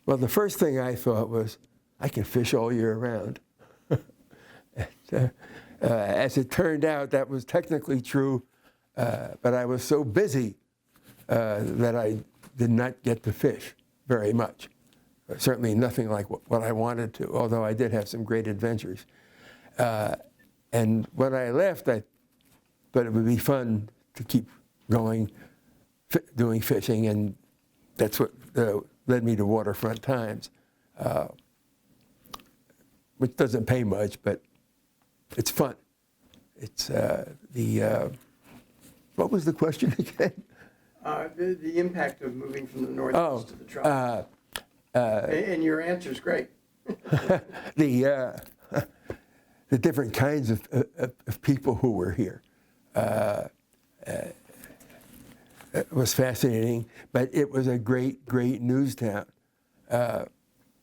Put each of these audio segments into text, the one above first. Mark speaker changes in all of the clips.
Speaker 1: Well, the first thing I thought was, I can fish all year round. And, as it turned out, that was technically true, but I was so busy that I did not get to fish very much. Certainly nothing like what I wanted to, although I did have some great adventures. And when I left, I thought it would be fun to keep going, doing fishing, and that's what led me to Waterfront Times, which doesn't pay much, but it's fun. It's what was the question again?
Speaker 2: The impact of moving from the Northeast to the tropics. And your answer's great.
Speaker 1: The different kinds of people who were here. It was fascinating, but it was a great news town.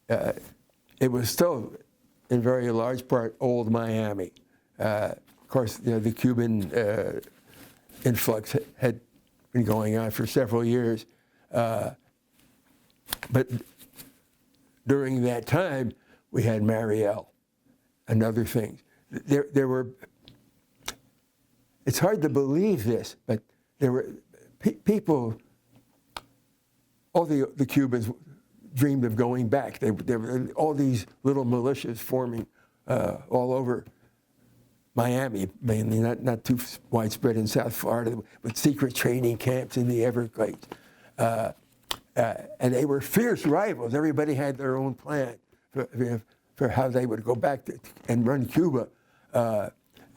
Speaker 1: It was still, in very large part, old Miami. Of course, the Cuban influx had been going on for several years. But during that time, we had Mariel and other things. There were, it's hard to believe this, but there were people, all the Cubans dreamed of going back. There were all these little militias forming all over Miami, mainly, not too widespread in South Florida, with secret training camps in the Everglades. And they were fierce rivals. Everybody had their own plan for how they would go back and run Cuba.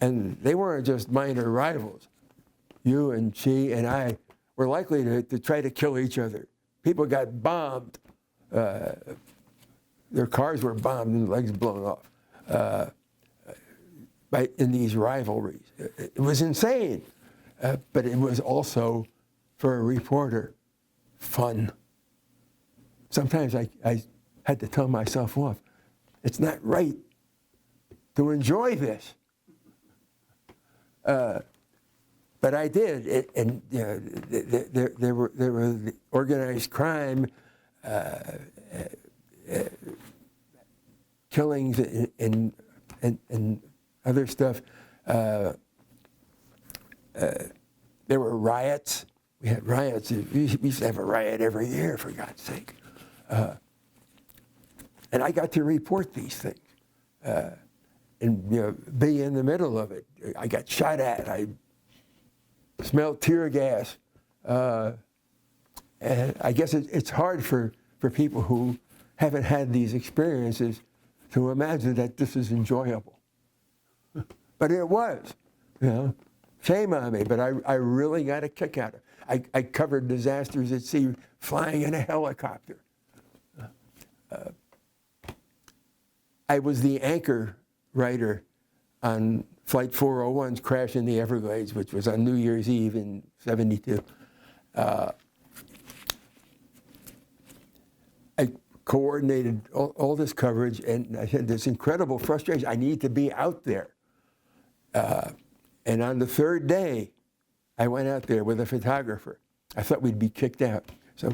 Speaker 1: And they weren't just minor rivals. You and she and I were likely to try to kill each other. People got bombed. Their cars were bombed and legs blown off in these rivalries. It was insane, but it was also, for a reporter, fun. Sometimes I had to tell myself off. It's not right to enjoy this. But I did, and there were the organized crime, killings, and other stuff. There were riots. We had riots. We used to have a riot every year, for God's sake. And I got to report these things and be in the middle of it. I got shot at. I smelled tear gas. And I guess it's hard for people who haven't had these experiences to imagine that this is enjoyable. But it was, Shame on me, but I really got a kick out of it. I covered disasters at sea, flying in a helicopter. I was the anchor writer on Flight 401's crash in the Everglades, which was on New Year's Eve in '72. I coordinated all this coverage, and I had this incredible frustration. I need to be out there. And on the third day, I went out there with a photographer. I thought we'd be kicked out. So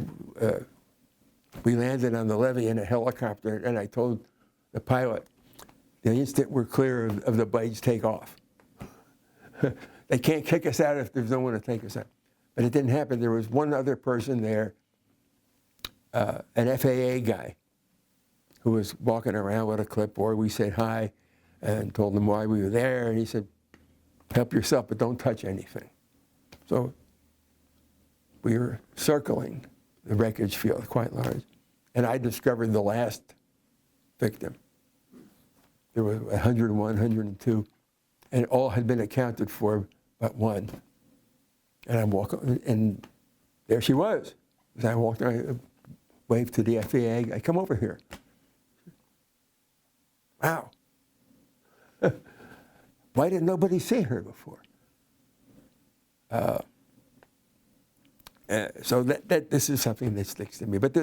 Speaker 1: we landed on the levee in a helicopter, and I told the pilot, the instant we're clear of the blades, take off. They can't kick us out if there's no one to take us out. But it didn't happen. There was one other person there, an FAA guy, who was walking around with a clipboard. We said hi and told him why we were there, and he said, help yourself, but don't touch anything. So we were circling the wreckage field, quite large, and I discovered the last victim. There were 101, 102, and all had been accounted for but one. And I'm walking, and there she was. As I walked around, I waved to the FAA, I come over here. Wow. Why did nobody see her before? So this is something that sticks to me. But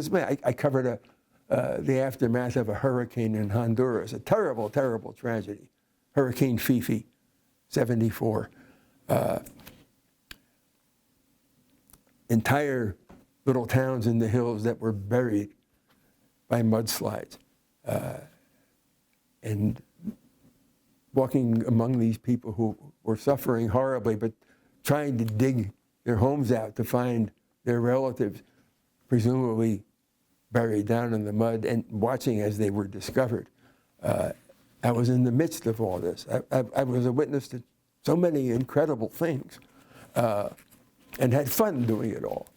Speaker 1: I covered the aftermath of a hurricane in Honduras, a terrible, terrible tragedy. Hurricane Fifi, '74. Entire little towns in the hills that were buried. by mudslides. And walking among these people who were suffering horribly, but trying to dig their homes out to find their relatives, presumably buried down in the mud, and watching as they were discovered. I was in the midst of all this. I was a witness to so many incredible things, and had fun doing it all.